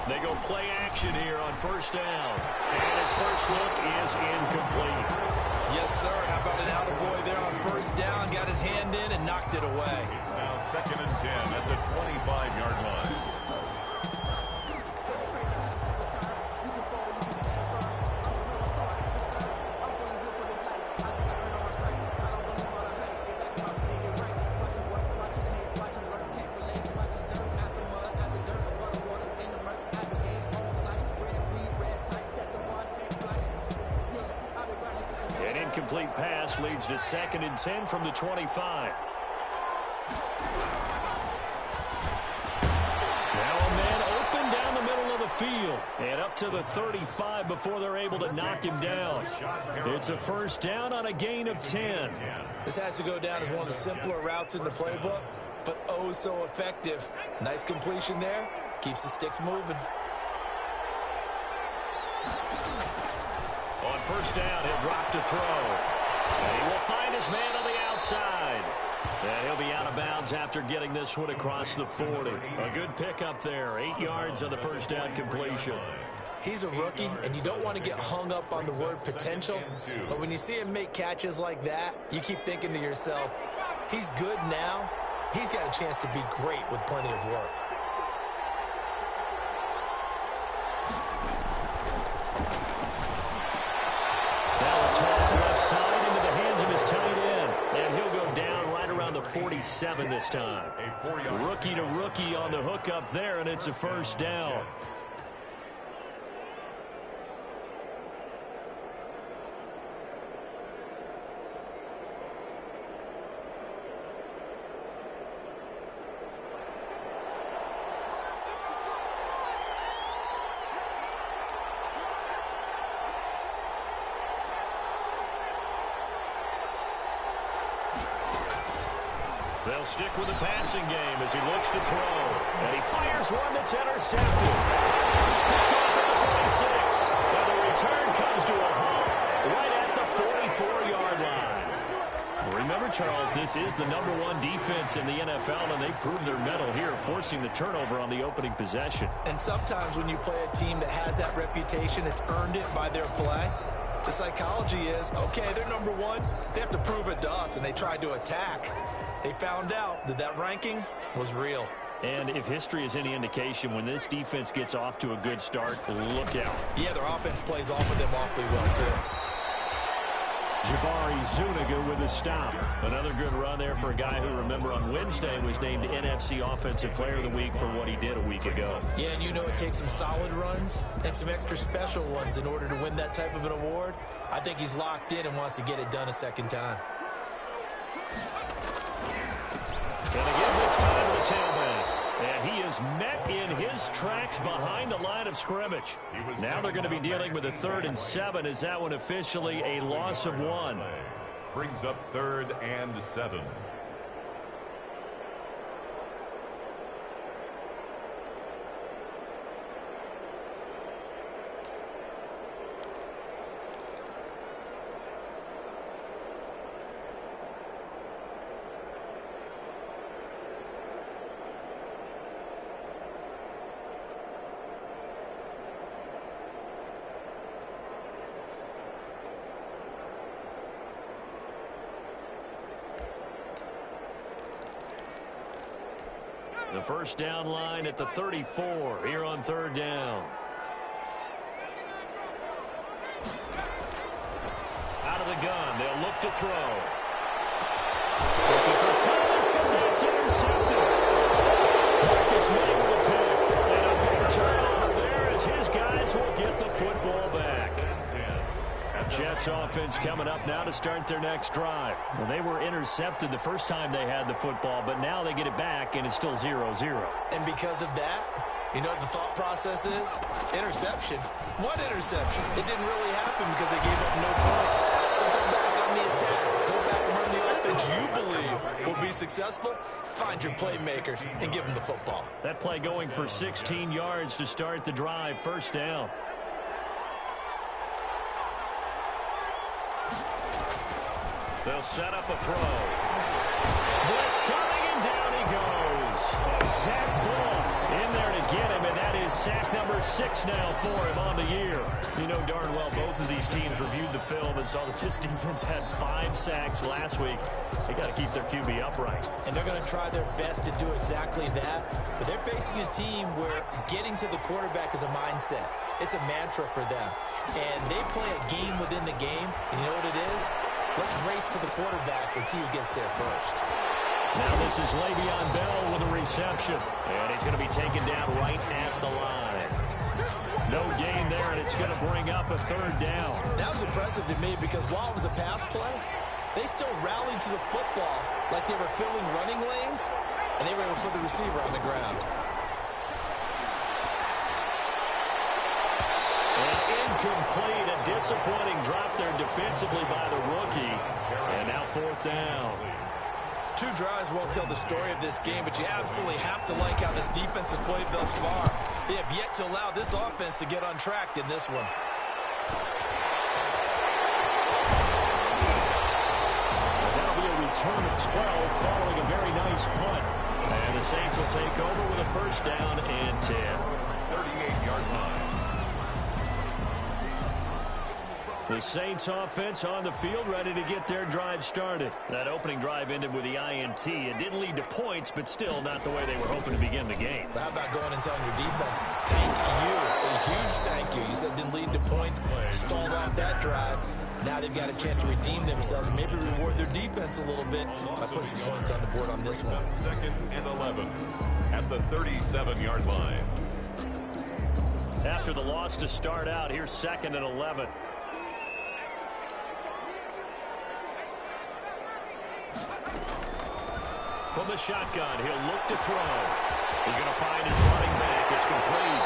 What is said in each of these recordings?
They go play action here on first down. And his first look is incomplete. Yes, sir. How about an attaboy there on first down? Got his hand in and knocked it away. It's now 2nd and 10 at the 25-yard line. Incomplete pass leads to 2nd and 10 from the 25. Now a man open down the middle of the field and up to the 35 before they're able to knock him down. It's a first down on a gain of 10. This has to go down as one of the simpler routes in the playbook, but oh so effective. Nice completion there. Keeps the sticks moving. On first down, he'll drop to throw. And he will find his man on the outside. And he'll be out of bounds after getting this one across the 40. A good pickup there. 8 yards on the first down completion. He's a rookie, and you don't want to get hung up on the word potential. But when you see him make catches like that, you keep thinking to yourself, he's good now. He's got a chance to be great with plenty of work. Toss left side into the hands of his tight end. And he'll go down right around the 47 this time. Rookie to rookie on the hook up there, and it's a first down. They'll stick with the passing game as he looks to throw. And he fires one that's intercepted. Picked off at the 46. And the return comes to a halt right at the 44-yard line. Remember, Charles, this is the #1 defense in the NFL, and they proved their mettle here, forcing the turnover on the opening possession. And sometimes when you play a team that has that reputation, it's earned it by their play. The psychology is, okay, they're #1. They have to prove it to us, and they tried to attack. They found out that that ranking was real. And if history is any indication, when this defense gets off to a good start, look out. Yeah, their offense plays off of them awfully well, too. Jabari Zuniga with a stop. Another good run there for a guy who, remember, on Wednesday was named NFC Offensive Player of the Week for what he did a week ago. Yeah, and you know it takes some solid runs and some extra special ones in order to win that type of an award. I think he's locked in and wants to get it done a second time. And again this time to the tailback. And he is met in his tracks behind the line of scrimmage. Now they're going to be dealing with a 3rd and 7. Is that one officially a loss of 1? Brings up 3rd and 7. The first down line at the 34 here on 3rd down. Out of the gun, they'll look to throw. Looking for Thomas, but that's intercepted. Marcus May with a pick. And a big turnover there as his guys will get the football back. Jets offense coming up now to start their next drive. Well, they were intercepted the first time they had the football, but now they get it back, and it's still 0-0. And because of that, you know what the thought process is? Interception. What interception? It didn't really happen because they gave up no points. So go back on the attack. Go back and run the offense you believe will be successful. Find your playmakers and give them the football. That play going for 16 yards to start the drive. First down. They'll set up a throw. Blitz coming, and down he goes. Zach Bull in there to get him, and that is sack number 6 now for him on the year. You know darn well both of these teams reviewed the film and saw that this defense had 5 sacks last week. They got to keep their QB upright. And they're going to try their best to do exactly that. But they're facing a team where getting to the quarterback is a mindset. It's a mantra for them. And they play a game within the game. And you know what it is? Let's race to the quarterback and see who gets there first. Now this is Le'Veon Bell with a reception. And he's going to be taken down right at the line. No gain there, and it's going to bring up a 3rd down. That was impressive to me because while it was a pass play, they still rallied to the football like they were filling running lanes, and they were able to put the receiver on the ground. And incomplete, a disappointing drop there defensively by the rookie. And now 4th down. 2 drives won't tell the story of this game, but you absolutely have to like how this defense has played thus far. They have yet to allow this offense to get untracked in this one. That'll be a return of 12 following a very nice punt. And the Saints will take over with a 1st down and 10. 38-yard line. The Saints offense on the field, ready to get their drive started. That opening drive ended with the INT. It didn't lead to points, but still not the way they were hoping to begin the game. But how about going and telling your defense, thank you, a huge thank you. You said it didn't lead to points, stalled off that drive. Now they've got a chance to redeem themselves, maybe reward their defense a little bit by putting some points on the board on this one. 2nd and 11 at the 37-yard line. After the loss to start out, here's 2nd and 11. From the shotgun, he'll look to throw. He's going to find his running back. It's complete.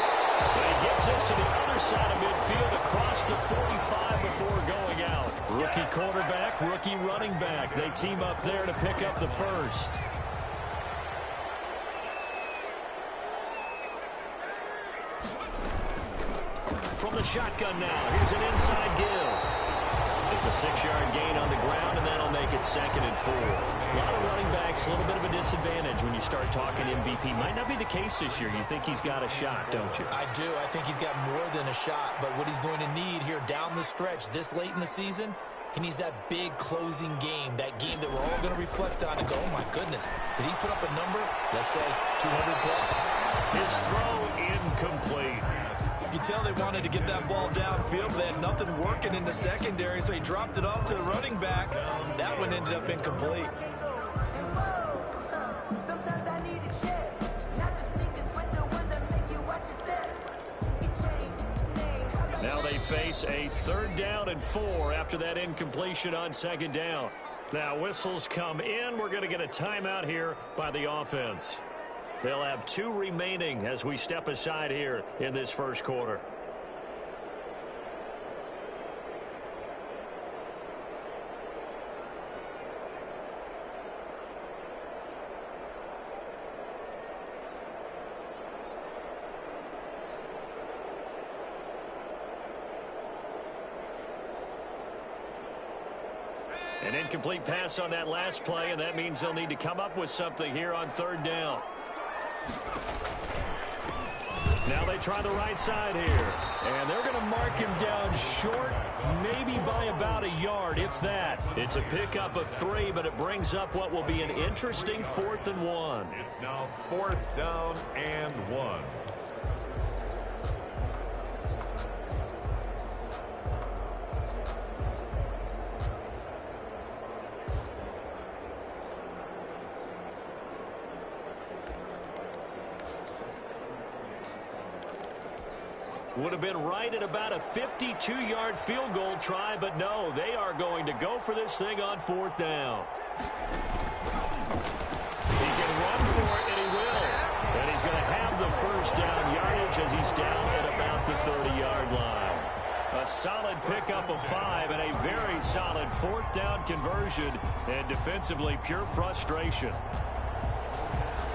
But he gets us to the other side of midfield across the 45 before going out. Rookie quarterback, rookie running back. They team up there to pick up the 1st. From the shotgun now, here's an inside give. It's a 6-yard gain on the ground, and that'll make it 2nd and 4. A lot of running backs, a little bit of a disadvantage when you start talking MVP. Might not be the case this year. You think he's got a shot, don't you? I do. I think he's got more than a shot. But what he's going to need here down the stretch this late in the season, he needs that big closing game, that game that we're all going to reflect on and go, oh, my goodness, did he put up a number, let's say, 200 plus? His throw incomplete. You can tell they wanted to get that ball downfield, but they had nothing working in the secondary, so he dropped it off to the running back. That one ended up incomplete. Now they face a 3rd down and 4 after that incompletion on 2nd down. Now whistles come in. We're going to get a timeout here by the offense. They'll have 2 remaining as we step aside here in this 1st quarter. An incomplete pass on that last play, and that means they'll need to come up with something here on 3rd down. Now they try the right side here, and they're going to mark him down short, maybe by about a yard, if that. It's a pickup of 3, but it brings up what will be an interesting 4th and 1. It's now 4th down and 1. Would have been right at about a 52-yard field goal try, but no, they are going to go for this thing on 4th down. He can run for it, and he will. And he's going to have the 1st down yardage as he's down at about the 30-yard line. A solid pickup of 5 and a very solid 4th down conversion, and defensively pure frustration.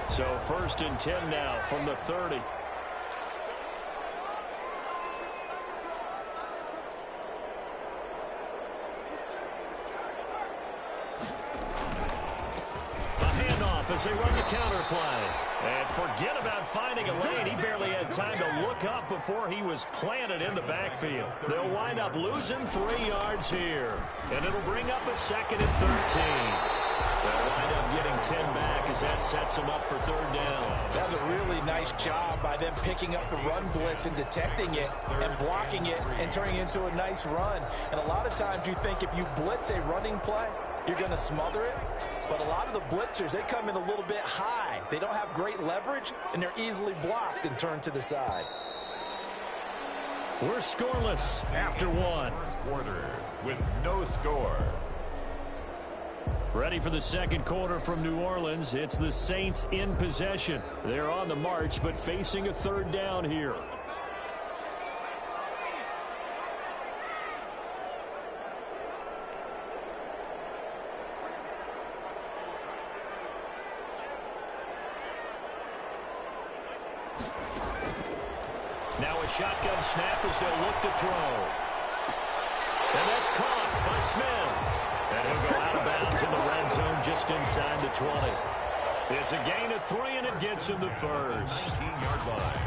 So 1st and 10 now from the 30. As they run the counter play. And forget about finding a lane. He barely had time to look up before he was planted in the backfield. They'll wind up losing 3 yards here. And it'll bring up a 2nd and 13. They'll wind up getting 10 back as that sets them up for 3rd down. That was a really nice job by them picking up the run blitz and detecting it and blocking it and turning it into a nice run. And a lot of times you think if you blitz a running play, you're going to smother it. But a lot of the blitzers, they come in a little bit high. They don't have great leverage, and they're easily blocked and turned to the side. We're scoreless after 1. First quarter with no score. Ready for the 2nd quarter from New Orleans. It's the Saints in possession. They're on the march, but facing a 3rd down here. Now a shotgun snap as they'll look to throw. And that's caught by Smith. And he'll go out of bounds in the red zone just inside the 20. It's a gain of 3, and it gets him the 1st. 19-yard line.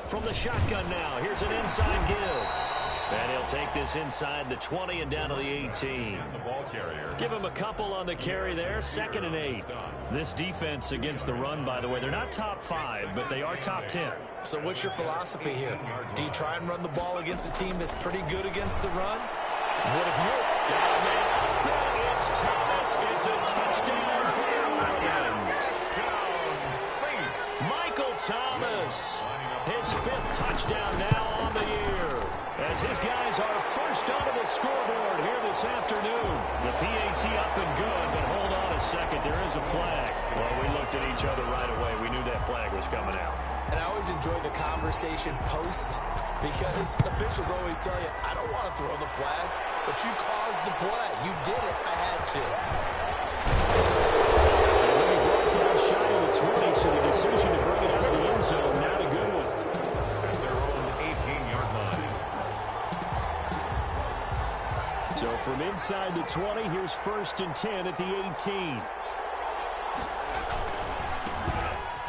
From the shotgun now, here's an inside give. And he'll take this inside the 20 and down to the 18. The ball carrier. Give him a couple on the carry there, 2nd and 8. This defense against the run, by the way, they're not top 5, but they are top 10. So what's your philosophy here? Do you try and run the ball against a team that's pretty good against the run? What if you're... It's Thomas. It's a touchdown for the Orleans. Michael Thomas. His 5th touchdown now on the year. As his guys are first onto the scoreboard here this afternoon. The PAT up and good, but hold on a second. There is a flag. Well, we looked at each other right away. We knew that flag was coming out. And I always enjoy the conversation post because officials always tell you, I don't want to throw the flag, but you caused the play. You did it. I had to. And he brought down shy of the 20, so the decision to bring it out of the end zone, not a good one. At their own 18-yard line. So from inside the 20, here's 1st and 10 at the 18.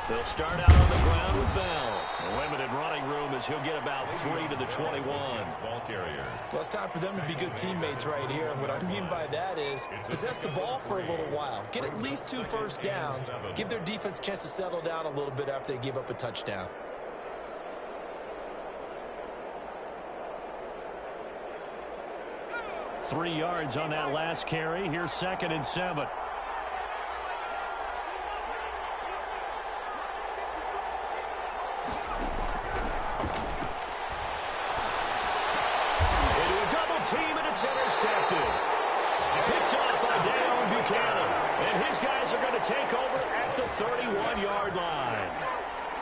They'll start out on the ground with Bell. A limited running room as he'll get about 3 to the 21. Ball carrier. Well, it's time for them to be good teammates right here. And what I mean by that is possess the ball for a little while. Get at least 2 first downs. Give their defense a chance to settle down a little bit after they give up a touchdown. Three yards on that last carry. Here's 2nd and 7. Team, and it's intercepted. Picked off by Deion Buchanan. And his guys are going to take over at the 31-yard line.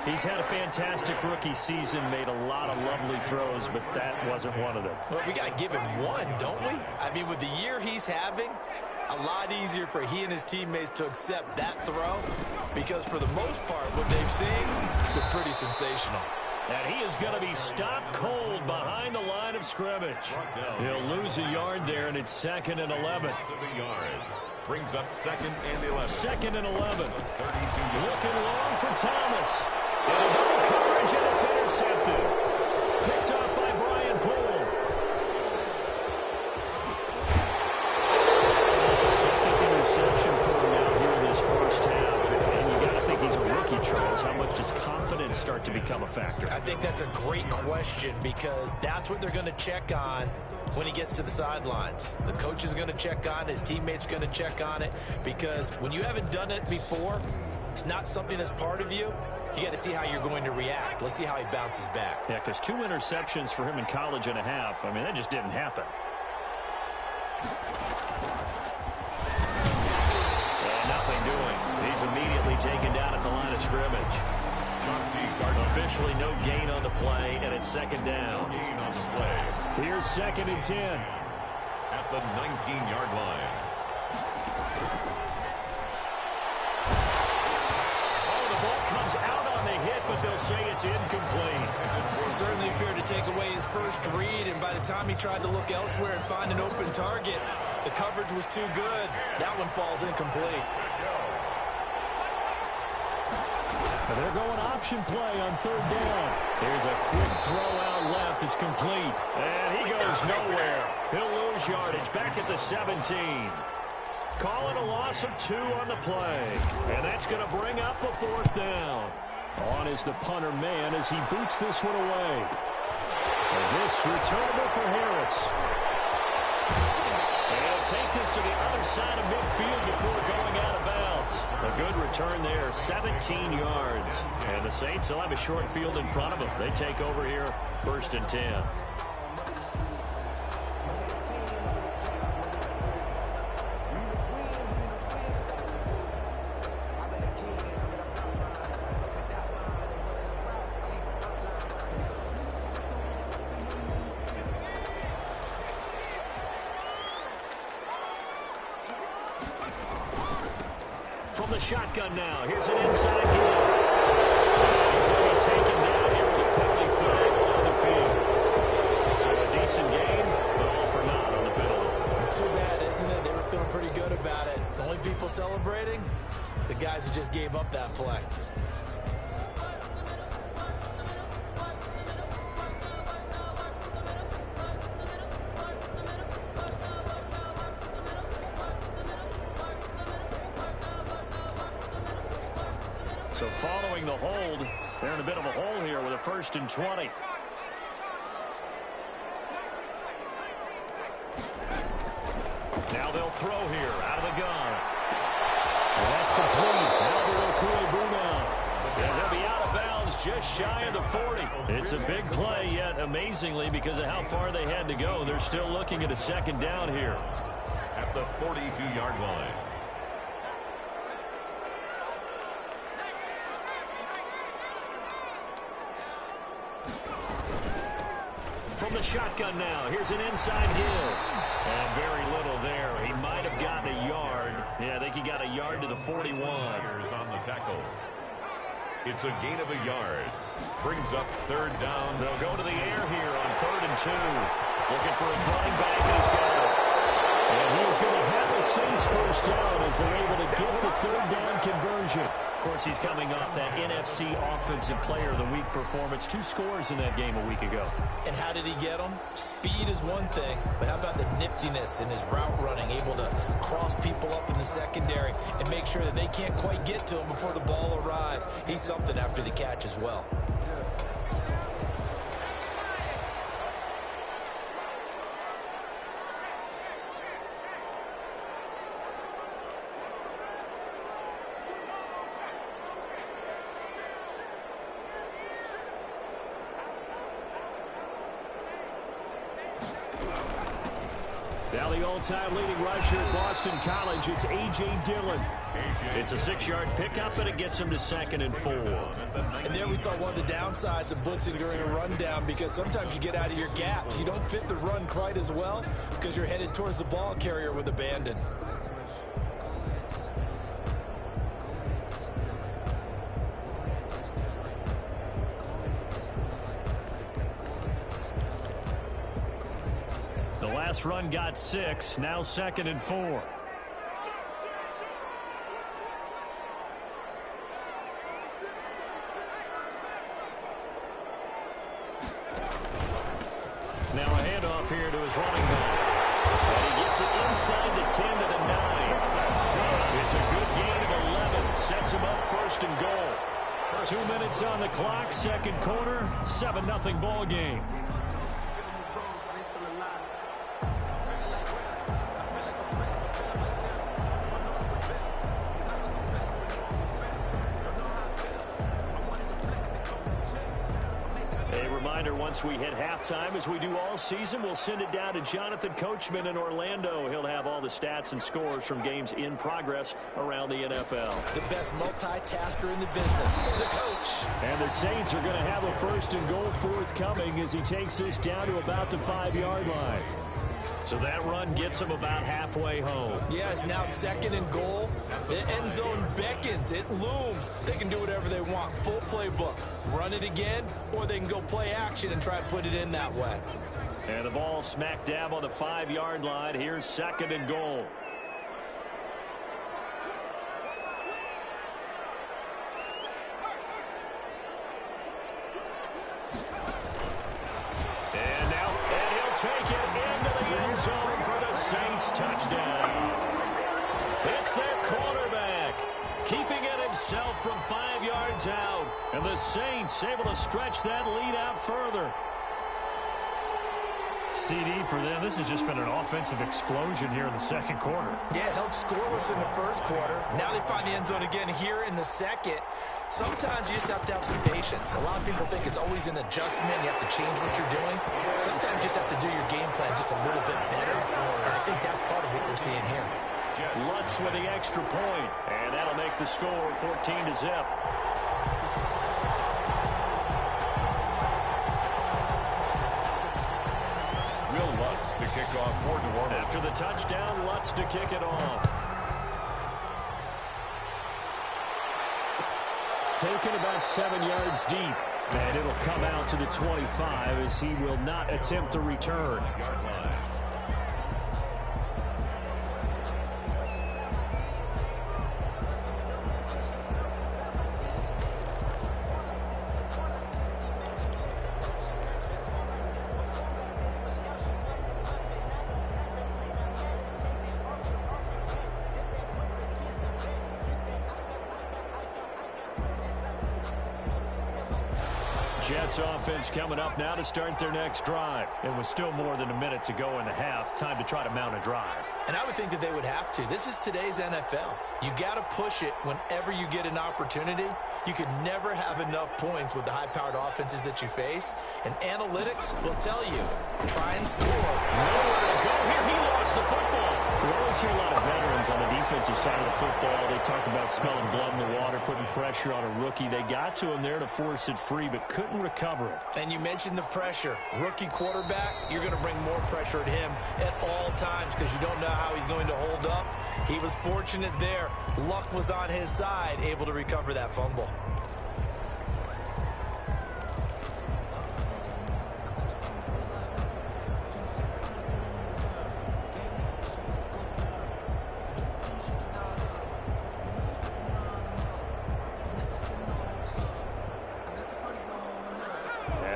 He's had a fantastic rookie season, made a lot of lovely throws, but that wasn't one of them. Well, we got to give him one, don't we? I mean, with the year he's having, a lot easier for he and his teammates to accept that throw because for the most part, what they've seen, it's been pretty sensational. And he is going to be stopped cold behind the line of scrimmage. He'll lose a yard there, and it's 2nd and 11. Brings up 2nd and 11. 2nd and 11. 32. Looking long for Thomas. And a double coverage, and it's intercepted. Picked off by Brian Poole. Second interception for him now here in this first half. And you got to think he's a rookie, Charles. How much does confidence start to become a factor? I think that's a great question because that's what they're going to check on when he gets to the sidelines. The coach is going to check on it. His teammates are going to check on it because when you haven't done it before, it's not something that's part of you. You got to see how you're going to react. Let's see how he bounces back. Yeah, because 2 interceptions for him in college and a half. I mean, that just didn't happen. And nothing doing. He's immediately taken down at the line of scrimmage. Officially no gain on the play, and it's 2nd down. Gain on the play. Here's 2nd and 10. At the 19-yard line. Oh, the ball comes out on the hit, but they'll say it's incomplete. Certainly appeared to take away his first read, and by the time he tried to look elsewhere and find an open target, the coverage was too good. That one falls incomplete. And they're going option play on 3rd down. Here's a quick throw out left. It's complete. And he goes nowhere. He'll lose yardage back at the 17. Calling a loss of 2 on the play. And that's going to bring up a 4th down. On is the punter man as he boots this one away. And this returnable for Harris. And he'll take this to the other side of midfield before going out of bounds. A good return there, 17 yards. And the Saints will have a short field in front of them. They take over here, 1st and 10. From the shotgun now, here's an inside hit. He's going to be taken down here with a penalty flag on the field. So a decent game, but all for naught on the penalty. It's too bad, isn't it? They were feeling pretty good about it. The only people celebrating, the guys who just gave up that play. So following the hold, they're in a bit of a hole here with a 1st and 20. Now they'll throw here out of the gun. And that's complete. Now to Okui Brunel. And he'll be out of bounds just shy of the 40. It's a big play, yet amazingly, because of how far they had to go, they're still looking at a 2nd down here. At the 42-yard line. From the shotgun now, here's an inside hit. And very little there. He might have gotten a yard. Yeah, I think he got a yard to the 41. On the tackle. It's a gain of a yard. Brings up 3rd down. They'll go to the air here on 3rd and 2. Looking for his running back, and he's got it. And he is going to have the Saints 1st down as they're able to get the 3rd down conversion. Of course, he's coming off that NFC Offensive Player of the Week performance. 2 scores in that game a week ago. And how did he get them? Speed is one thing, but how about the niftiness in his route running, able to cross people up in the secondary and make sure that they can't quite get to him before the ball arrives. He's something after the catch as well. Now the all-time leading rusher at Boston College, it's A.J. Dillon. It's a 6-yard pickup, and it gets him to 2nd and 4. And there we saw one of the downsides of blitzing during a rundown, because sometimes you get out of your gaps. You don't fit the run quite as well because you're headed towards the ball carrier with abandon. The last run got 6, now 2nd and 4. Now a handoff here to his running back. And he gets it inside the 10 to the 9. It's a good gain of 11. Sets him up 1st and goal. 2 minutes on the clock, 2nd quarter, 7-0 ball game. once we hit halftime, as we do all season, we'll send it down to Jonathan Coachman in Orlando. He'll have all the stats and scores from games in progress around the NFL. The best multitasker in the business, the coach. And the Saints are going to have a 1st and goal forthcoming as he takes this down to about the 5-yard line. So that run gets him about halfway home. Yeah, it's now 2nd and goal. The end zone beckons. It looms. They can do whatever they want. Full playbook. Run it again, or they can go play action and try to put it in that way. And the ball smack dab on the 5-yard line. Here's 2nd and goal. And he'll take it into the end zone for the Saints touchdown. It's their quarterback, keeping it himself from 5 yards out. And the Saints able to stretch that lead out further. CD for them. This has just been an offensive explosion here in the 2nd quarter. Yeah, held scoreless in the 1st quarter. Now they find the end zone again here in the 2nd. Sometimes you just have to have some patience. A lot of people think it's always an adjustment. You have to change what you're doing. Sometimes you just have to do your game plan just a little bit better. And I think that's part of what we're seeing here. Lutz with the extra point, and that'll make the score 14-0. Will Lutz to kick off for New Orleans. After the touchdown, Lutz to kick it off. Taken about 7 yards deep, and it'll come out to the 25 as he will not attempt to return. Jets offense coming up now to start their next drive. It was still more than a minute to go in the half. Time to try to mount a drive. And I would think that they would have to. This is today's NFL. You got to push it whenever you get an opportunity. You could never have enough points with the high-powered offenses that you face. And analytics will tell you, try and score. Nowhere to go here. He lost the football. We always hear a lot of veterans on the defensive side of the football. They talk about smelling blood in the water, putting pressure on a rookie. They got to him there to force it free, but couldn't recover it. And you mentioned the pressure. Rookie quarterback, you're going to bring more pressure at him at all times because you don't know how he's going to hold up. He was fortunate there. Luck was on his side, able to recover that fumble.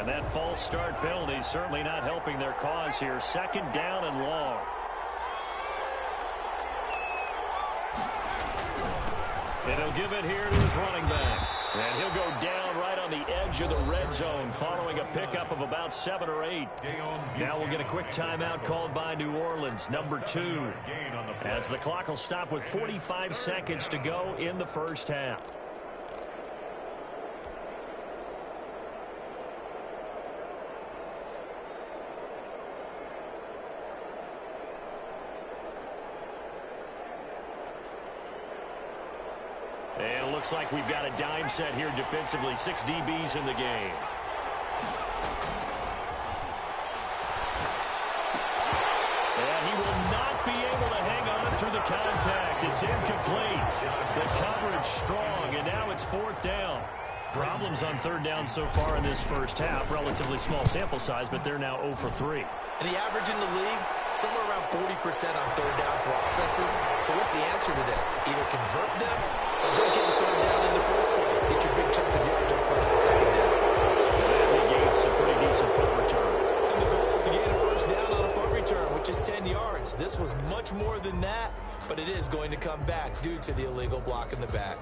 That false start penalty certainly not helping their cause here. 2nd down and long. And he'll give it here to his running back. And he'll go down right on the edge of the red zone following a pickup of about 7 or 8. Now we'll get a quick timeout called by New Orleans, number 2. As the clock will stop with 45 seconds to go in the 1st half. And it looks like we've got a dime set here defensively. 6 DBs in the game. And he will not be able to hang on through the contact. It's incomplete. The coverage strong, and now it's 4th down. Problems on 3rd down so far in this 1st half. Relatively small sample size, but they're now 0 for 3. And the average in the league, somewhere around 40% on 3rd down for offenses. So what's the answer to this? Either convert them or don't get the 3rd down in the first place. Get your big chunks of yards up 1st and 2nd down. That negates a pretty decent punt return. And the goal is to gain a 1st down on a punt return, which is 10 yards. This was much more than that, but it is going to come back due to the illegal block in the back.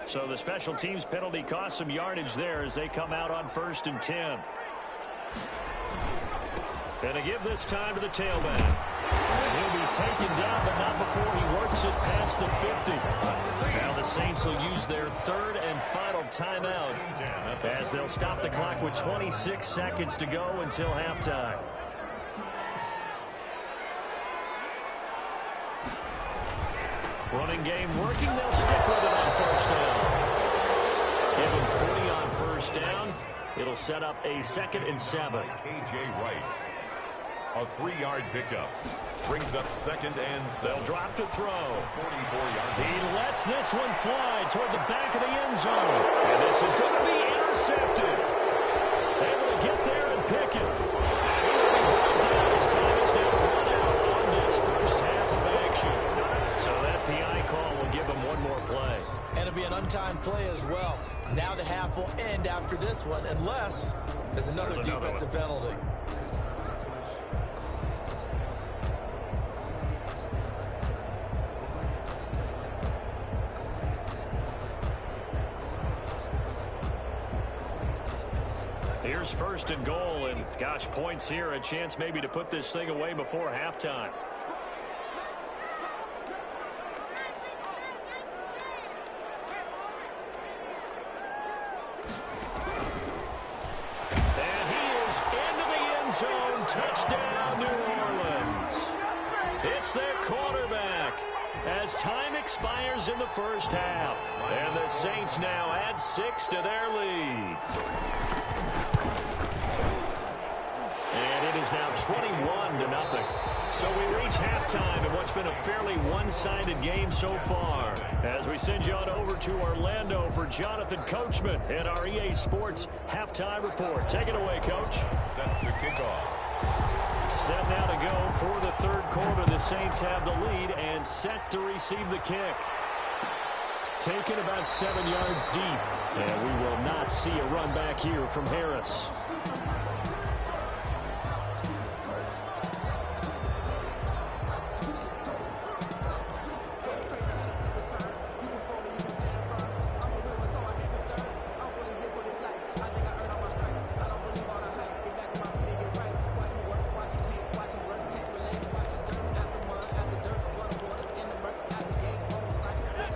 So the special teams penalty cost some yardage there as they come out on 1st and 10. And to give this time to the tailback. And he'll be taken down, but not before he works it past the 50. Now the Saints will use their third and final timeout as they'll stop the clock with 26 seconds to go until halftime. Running game working. They'll stick with it on first down. Give him 40 on first down. It'll set up a 2nd and 7. K.J. Wright. A 3-yard pickup. Brings up 2nd and 7. They'll drop to throw. 44-yard. He lets this one fly toward the back of the end zone. And this is going to be intercepted. Able to get there and pick it. And he will be brought down as time is now run out on this first half of action. So that PI call will give him one more play. And it'll be an untimed play as well. Now the half will end after this one, unless there's another defensive penalty. Here's 1st and goal, and gosh, points here, a chance maybe to put this thing away before halftime. And he is into the end zone. Touchdown, New Orleans. It's their quarterback as time expires in the first half. And the Saints now add 6 to their lead. And it is now 21-0. So we reach halftime in what's been a fairly one-sided game so far. As we send you on over to Orlando for Jonathan Coachman and our EA Sports Halftime Report. Take it away, Coach. Set to kick off. Set now to go for the third quarter. The Saints have the lead and set to receive the kick. Taken about 7 yards deep. And we will not see a run back here from Harris.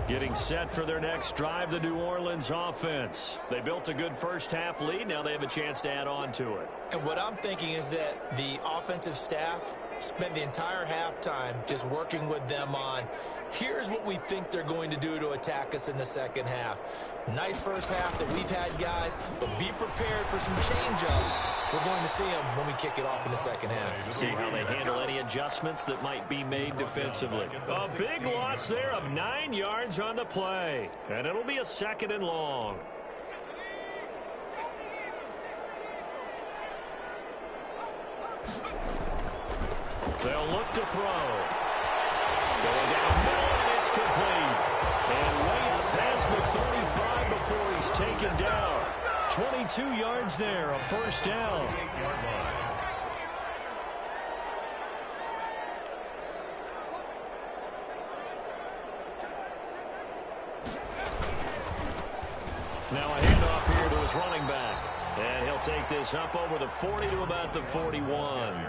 Getting set for their next drive, the New Orleans offense. They built a good first half lead. Now they have a chance to add on to it. And what I'm thinking is that the offensive staff spent the entire halftime just working with them on, here's what we think they're going to do to attack us in the second half. Nice first half that we've had, guys, but be prepared for some change-ups. We're going to see them when we kick it off in the second half. See how they handle any adjustments that might be made defensively. A big loss there of 9 yards on the play. And it'll be a 2nd and long. They'll look to throw. Going down middle, and it's complete. And way up past the 35 before he's taken down. 22 yards there, a first down. Now a handoff here to his running back. And he'll take this up over the 40 to about the 41.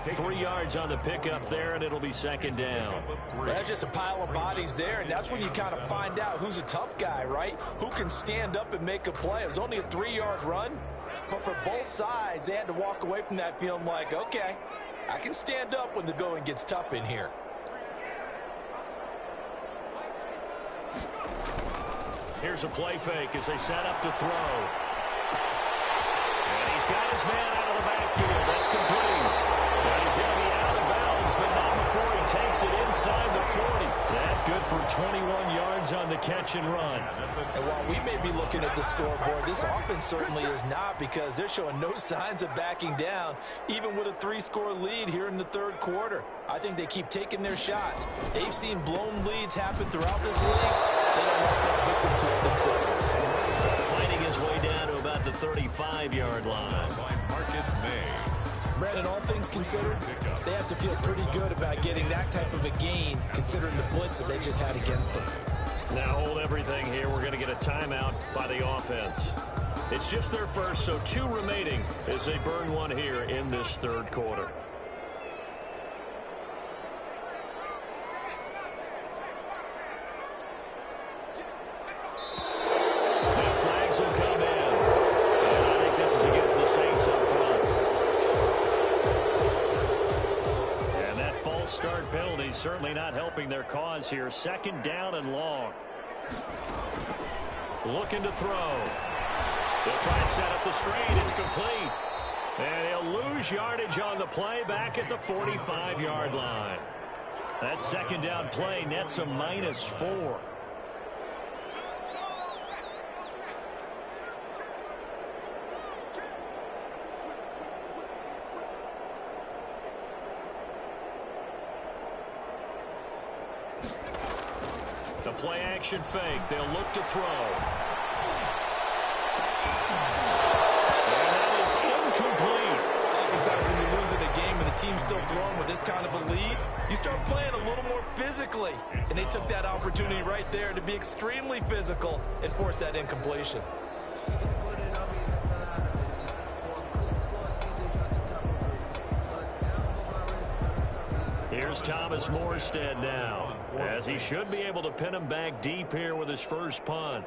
3 yards on the pickup there, and it'll be 2nd down. That's just a pile of bodies there, and that's when you kind of find out who's a tough guy, right? Who can stand up and make a play. It was only a 3-yard run, but for both sides, they had to walk away from that feeling like, okay, I can stand up when the going gets tough in here. Here's a play fake as they set up to throw. And he's got his man out of the backfield. That's complete. And he's going to be out of bounds, but not before he takes it inside the 40. That good for 21 yards on the catch and run. And while we may be looking at the scoreboard, this offense certainly is not, because they're showing no signs of backing down, even with a 3-score lead here in the third quarter. I think they keep taking their shots. They've seen blown leads happen throughout this league. They don't want to be victim to it themselves. Fighting his way down to about the 35-yard line. By Marcus May. Brandon, all things considered, they have to feel pretty good about getting that type of a gain, considering the blitz that they just had against them. Now hold everything here. We're going to get a timeout by the offense. It's just their first, so 2 remaining as they burn one here in this third quarter. false start penalty certainly not helping their cause here. Second down and long. Looking to throw. They'll try and set up the screen. It's complete. And he'll lose yardage on the play back at the 45-yard line. That second down play nets a -4. The play action fake. They'll look to throw. And that is incomplete. Oftentimes when you're losing a game and the team's still throwing with this kind of a lead, you start playing a little more physically. And they took that opportunity right there to be extremely physical and force that incompletion. Here's Thomas Morstead now, as he should be able to pin him back deep here with his first punt.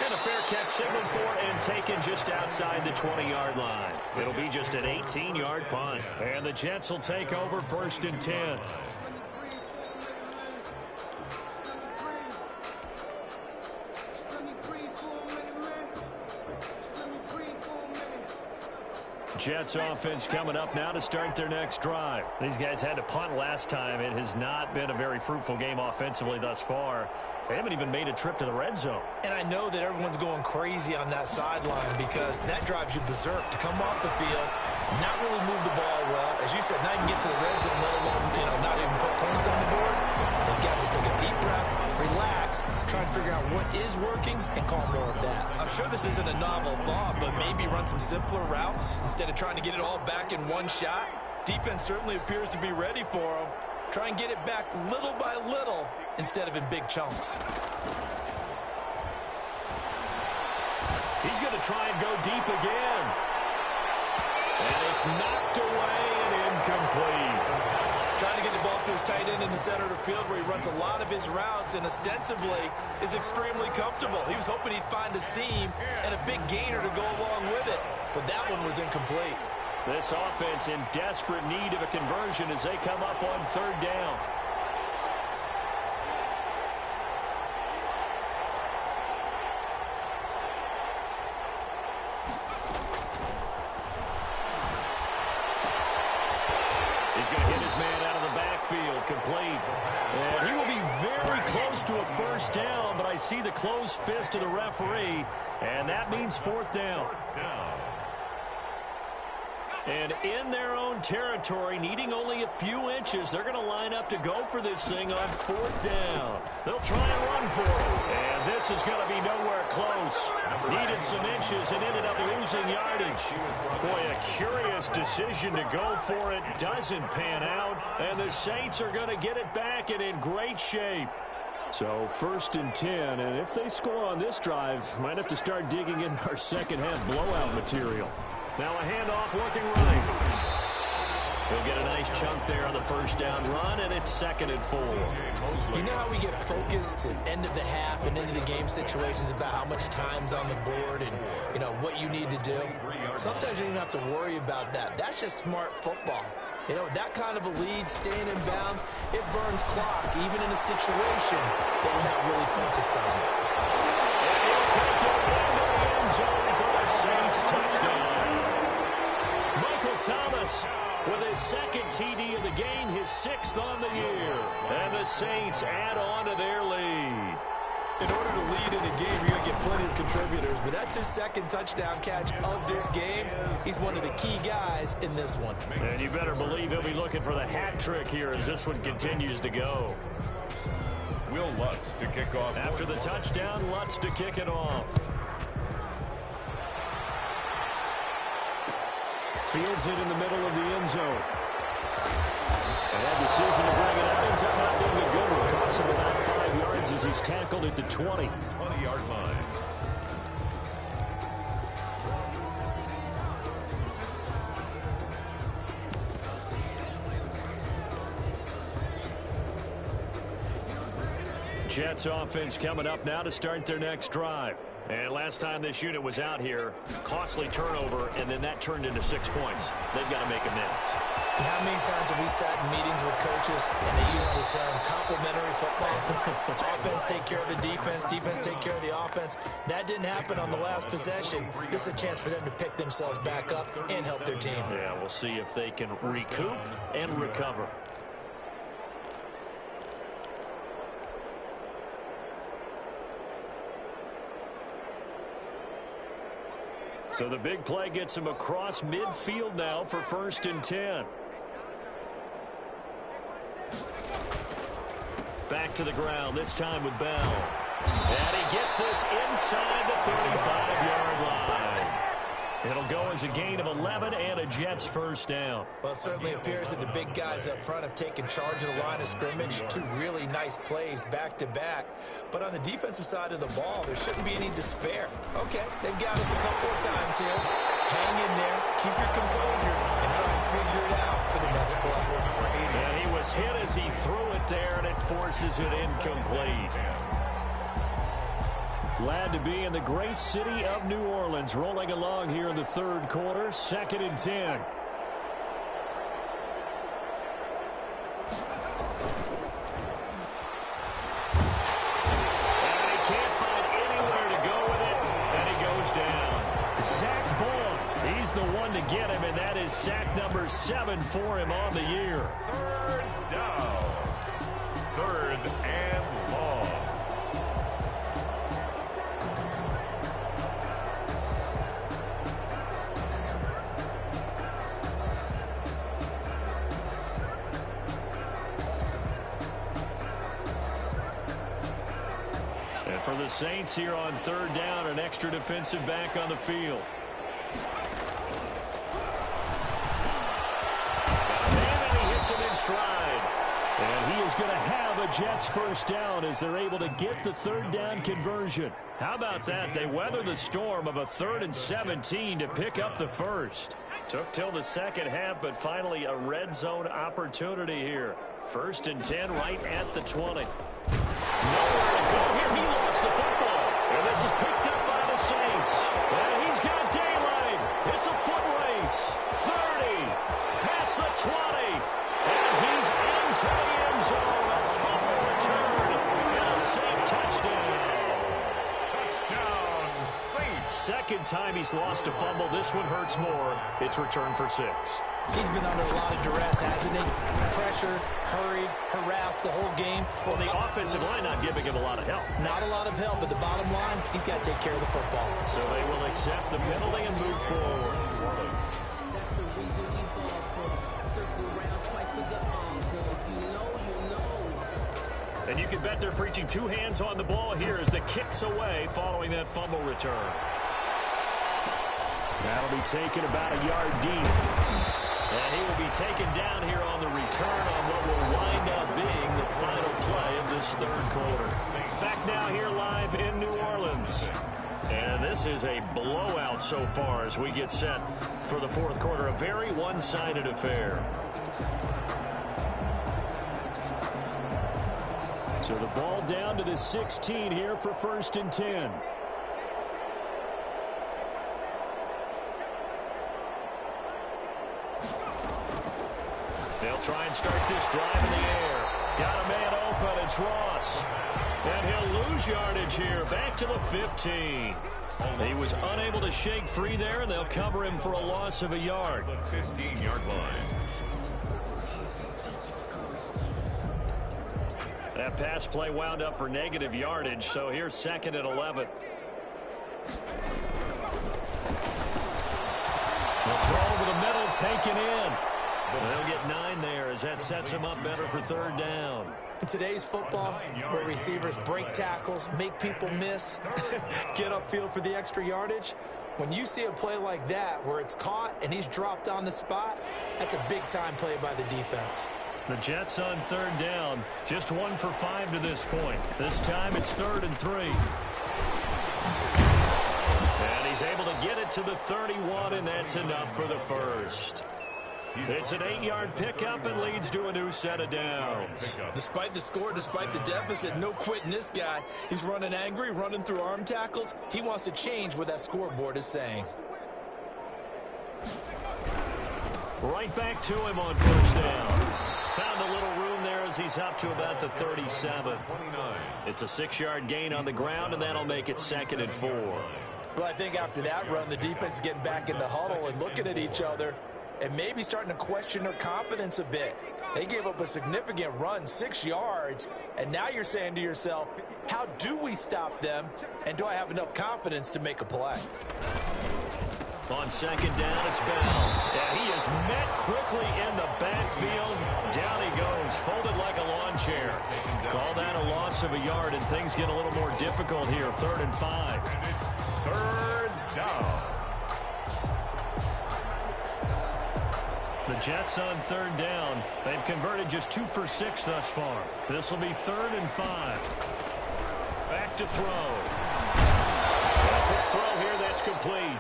And a fair catch signaled for and taken just outside the 20-yard line. It'll be just an 18-yard punt. And the Jets will take over 1st and 10. Jets offense coming up now to start their next drive. These guys had to punt last time. It has not been a very fruitful game offensively thus far. They haven't even made a trip to the red zone. And I know that everyone's going crazy on that sideline because that drives you berserk to come off the field, not really move the ball well. As you said, not even get to the red zone, let alone, not even put points on the board. They've got to just take a deep breath, relax, try and figure out what is working, and call more of that. I'm sure this isn't a novel thought, but maybe run some simpler routes instead of trying to get it all back in one shot. Defense certainly appears to be ready for them. Try and get it back little by little instead of in big chunks. He's going to try and go deep again. And it's knocked away and incomplete. Trying to get the ball to his tight end in the center of the field where he runs a lot of his routes and ostensibly is extremely comfortable. He was hoping he'd find a seam and a big gainer to go along with it, but that one was incomplete. This offense in desperate need of a conversion as they come up on 3rd down. He's going to get his man out of the backfield, complete. And he will be very close to a 1st down, but I see the closed fist of the referee, and that means 4th down. And in their own territory, needing only a few inches, they're going to line up to go for this thing on 4th down. They'll try and run for it. And this is going to be nowhere close. Needed some inches and ended up losing yardage. Boy, a curious decision to go for it. Doesn't pan out. And the Saints are going to get it back and in great shape. So 1st and 10, and if they score on this drive, might have to start digging in our second half blowout material. Now a handoff looking right. He'll get a nice chunk there on the 1st down run, and it's 2nd and 4. You know how we get focused at end of the half and into the game situations about how much time's on the board and, what you need to do? Sometimes you don't have to worry about that. That's just smart football. That kind of a lead, staying in bounds, it burns clock, even in a situation that we're not really focused on it. And he'll take it into the end zone for the Saints touchdown. Michael Thomas with his 2nd TD of the game, his 6th on the year. And the Saints add on to their lead. In order to lead in a game, you're going to get plenty of contributors, but that's his 2nd touchdown catch of this game. He's one of the key guys in this one. And you better believe he'll be looking for the hat trick here as this one continues to go. Will Lutz to kick off. After the touchdown, Lutz to kick it off. Fields it in the middle of the end zone. And that decision to bring it up ends up not being a good one. Costs him about 5 yards as he's tackled at the 20. 20-yard line. Jets offense coming up now to start their next drive. And last time this unit was out here, costly turnover, and then that turned into 6 points. They've got to make amends. And how many times have we sat in meetings with coaches and they use the term complementary football? Offense take care of the defense, defense take care of the offense. That didn't happen on the last possession. This is a chance for them to pick themselves back up and help their team. Yeah, we'll see if they can recoup and recover. So the big play gets him across midfield now for 1st and 10. Back to the ground, this time with Bell. And he gets this inside the 35-yard line. It'll go as a gain of 11 and a Jets first down. Well, it certainly appears that the big guys up front have taken charge of the line of scrimmage. 2 really nice plays back-to-back. But on the defensive side of the ball, there shouldn't be any despair. Okay, they've got us a couple of times here. Hang in there, keep your composure, and try and figure it out for the next play. And he was hit as he threw it there, and it forces it incomplete. Glad to be in the great city of New Orleans, rolling along here in the 3rd quarter, 2nd and 10. And he can't find anywhere to go with it, and he goes down. Zach Bull, he's the one to get him, and that is sack number 7 for him on the year. 3rd down. 3rd and long. For the Saints here on 3rd down, an extra defensive back on the field. And he hits him in stride. And he is going to have a Jets first down as they're able to get the 3rd down conversion. How about that? They weather the storm of a 3rd and 17 to pick up the first. Took till the second half, but finally a red zone opportunity here. 1st and 10 right at the 20. Nowhere to go here. He lost the football. And this is picked up by the Saints. And he's got daylight. It's a foot race. 30. Past the 20. And he's into the end zone. A fumble return. And a Saint touchdown. Touchdown, Saints. 2nd time he's lost a fumble. This one hurts more. It's returned for 6. He's been under a lot of duress, hasn't he? Pressure, hurried, harassed the whole game. Well, the offensive line not giving him a lot of help. Not a lot of help, but the bottom line, he's got to take care of the football. So they will accept the penalty and move forward. That's the reason we ball for. Circle around twice for the encore. If you know, you know. And you can bet they're preaching 2 hands on the ball here as the kick's away following that fumble return. That'll be taken about a yard deep. And he will be taken down here on the return on what will wind up being the final play of this 3rd quarter. Back now here live in New Orleans. And this is a blowout so far as we get set for the 4th quarter. A very one-sided affair. So the ball down to the 16 here for 1st and 10. They'll try and start this drive in the air. Got a man open. It's Ross. And he'll lose yardage here. Back to the 15. He was unable to shake free there, and they'll cover him for a loss of a yard. The 15-yard line. That pass play wound up for negative yardage, so here's 2nd and 11. The throw over the middle taken in. They'll get 9 there as that sets him up better for 3rd down. In today's football, where receivers break tackles, make people miss, get upfield for the extra yardage, when you see a play like that where it's caught and he's dropped on the spot, that's a big-time play by the defense. The Jets on 3rd down, just 1 for 5 to this point. This time it's 3rd and 3. And he's able to get it to the 31, and that's enough for the first. It's an 8-yard pickup and leads to a new set of downs. Despite the score, despite the deficit, no quitting this guy. He's running angry, running through arm tackles. He wants to change what that scoreboard is saying. Right back to him on first down. Found a little room there as he's up to about the 37. It's a 6-yard gain on the ground, and that'll make it 2nd and 4. Well, I think after that run, the defense is getting back in the huddle and looking at each other and maybe starting to question their confidence a bit. They gave up a significant run, 6 yards, and now you're saying to yourself, how do we stop them, and do I have enough confidence to make a play? On 2nd down, it's Bell. And he is met quickly in the backfield. Down he goes, folded like a lawn chair. Call that a loss of a yard, and things get a little more difficult here. 3rd and 5. And it's 3rd down. The Jets on 3rd down. They've converted just 2 for 6 thus far. This will be 3rd and 5. Back to throw. Quick throw here, that's complete.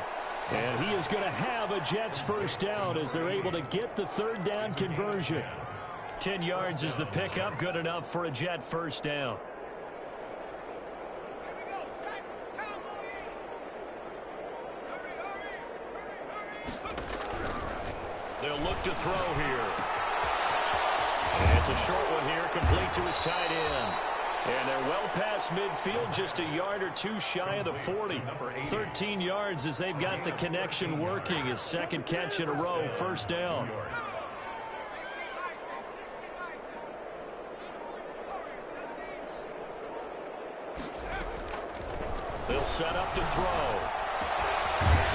And he is going to have a Jets first down as they're able to get the 3rd down conversion. 10 yards is the pickup, good enough for a Jet first down. They'll look to throw here. And it's a short one here, complete to his tight end. And they're well past midfield, just a yard or 2 shy of the 40. 13 yards as they've got the connection working. His 2nd catch in a row, first down. They'll set up to throw.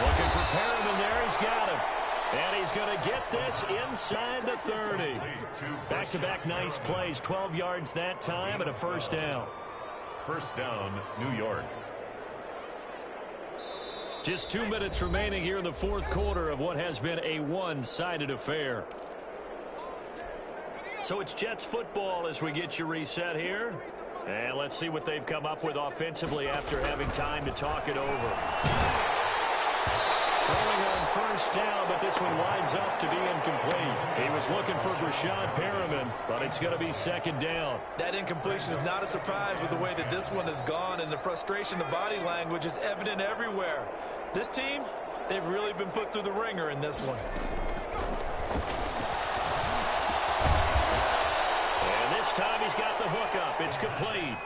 Looking for Perriman there, he's got him. And he's going to get this inside the 30. Back-to-back nice plays, 12 yards that time and a first down. First down, New York. Just 2 minutes remaining here in the 4th quarter of what has been a one-sided affair. So it's Jets football as we get you reset here. And let's see what they've come up with offensively after having time to talk it over. Throwing on first down, but this one winds up to be incomplete. He was looking for Brashad Perriman, but it's going to be 2nd down. That incompletion is not a surprise with the way that this one has gone, and the frustration, the body language is evident everywhere. This team, they've really been put through the ringer in this one. And this time he's got the hook up. It's complete.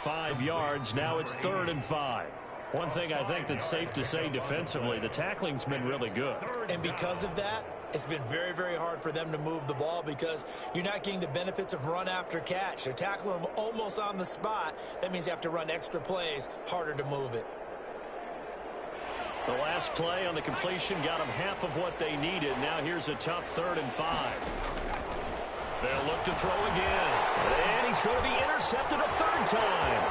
5 yards. Now it's 3rd and 5. One thing I think that's safe to say defensively, the tackling's been really good. And because of that, it's been very, very hard for them to move the ball because you're not getting the benefits of run after catch. They're tackling them almost on the spot. That means you have to run extra plays, harder to move it. The last play on the completion got them half of what they needed. Now here's a tough 3rd and 5. They'll look to throw again. And he's going to be intercepted a 3rd time.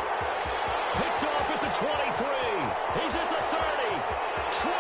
Picked off at the 23. He's at the 30. 20.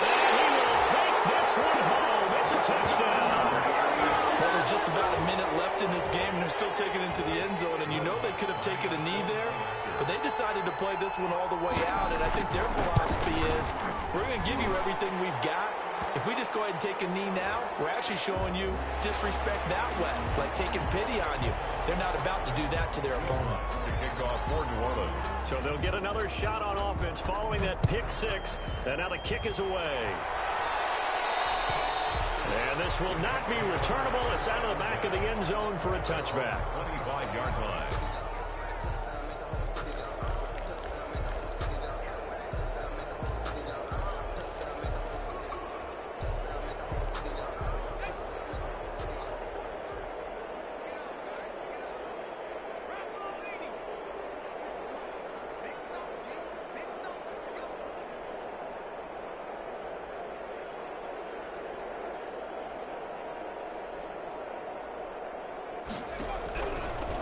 And he will take this one home. It's a touchdown. Well, there's just about a minute left in this game, and they're still taking it into the end zone. And you know they could have taken a knee there, but they decided to play this one all the way out. And I think their philosophy is, we're going to give you everything we've got. If we just go ahead and take a knee now, we're actually showing you disrespect that way, like taking pity on you. They're not about to do that to their opponent. The kickoff for New Orleans. So they'll get another shot on offense following that pick 6. And now the kick is away. And this will not be returnable. It's out of the back of the end zone for a touchback. 25-yard line.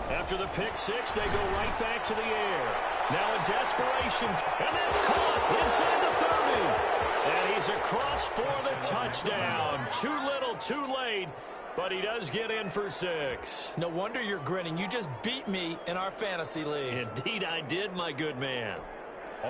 After the pick 6, they go right back to the air. Now in desperation, and that's caught inside the 30. And he's across for the touchdown. Too little, too late, but he does get in for 6. No wonder you're grinning. You just beat me in our fantasy league. Indeed I did, my good man.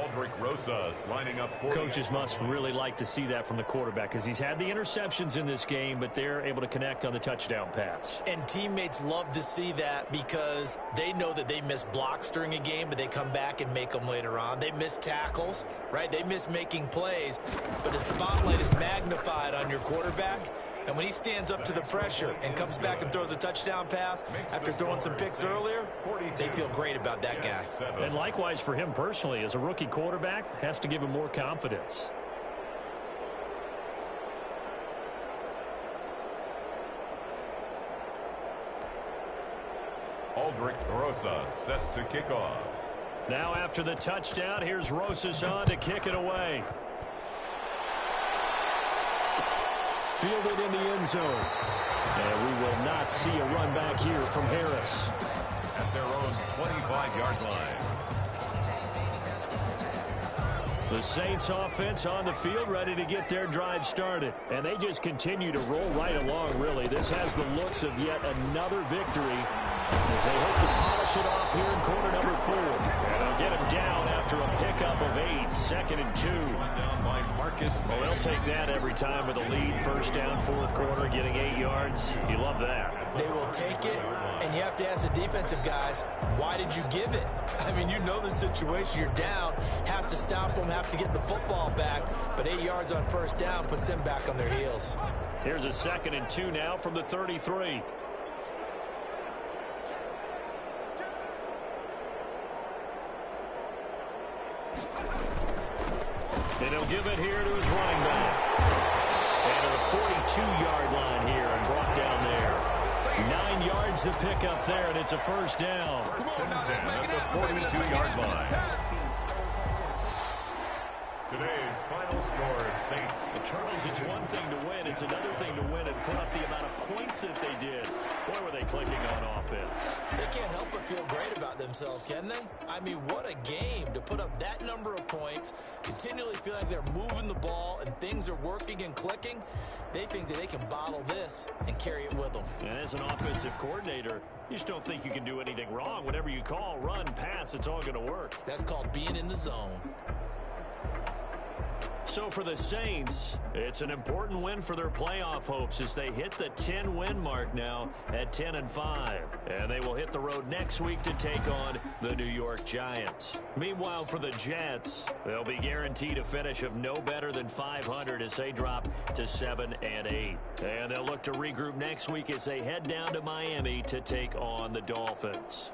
Aldrich Rosas lining up for Coaches must really like to see that from the quarterback because he's had the interceptions in this game, but they're able to connect on the touchdown pass. And teammates love to see that because they know that they miss blocks during a game, but they come back and make them later on. They miss tackles, right? They miss making plays, but the spotlight is magnified on your quarterback. And when he stands up to the pressure and comes back and throws a touchdown pass after throwing some picks earlier, they feel great about that guy. And likewise for him personally, as a rookie quarterback, has to give him more confidence. Aldrich Rosas set to kick off. Now after the touchdown, here's Rosas on to kick it away. Fielded in the end zone. And we will not see a run back here from Harris. At their own 25-yard line. The Saints offense on the field ready to get their drive started. And they just continue to roll right along, really. This has the looks of yet another victory as they hope to polish it off here in quarter number 4. And they'll get him down after a pickup of 8, 2nd and 2. Down by Marcus. Well, they'll take that every time with a lead. First down, 4th quarter, getting 8 yards. You love that. They will take it, and you have to ask the defensive guys, why did you give it? I mean, you know the situation. You're down, have to stop them, have to get the football back, but 8 yards on first down puts them back on their heels. Here's a 2nd and 2 now from the 33. And he'll give it here to his running back. And to the 42-yard line here and brought down there. 9 yards to pick up there, and it's a first down. First and 10 at the 42-yard line. Today's final score is Saints. Well, Charles, it's one thing to win. It's another thing to win and put up the amount of points that they did. Boy, were they clicking on offense. They can't help but feel great about themselves, can they? I mean, what a game to put up that number of points, continually feel like they're moving the ball and things are working and clicking. They think that they can bottle this and carry it with them. And as an offensive coordinator, you just don't think you can do anything wrong. Whatever you call, run, pass, it's all going to work. That's called being in the zone. So for the Saints, it's an important win for their playoff hopes as they hit the 10-win mark now at 10-5. And they will hit the road next week to take on the New York Giants. Meanwhile, for the Jets, they'll be guaranteed a finish of no better than 500 as they drop to 7-8. And they'll look to regroup next week as they head down to Miami to take on the Dolphins.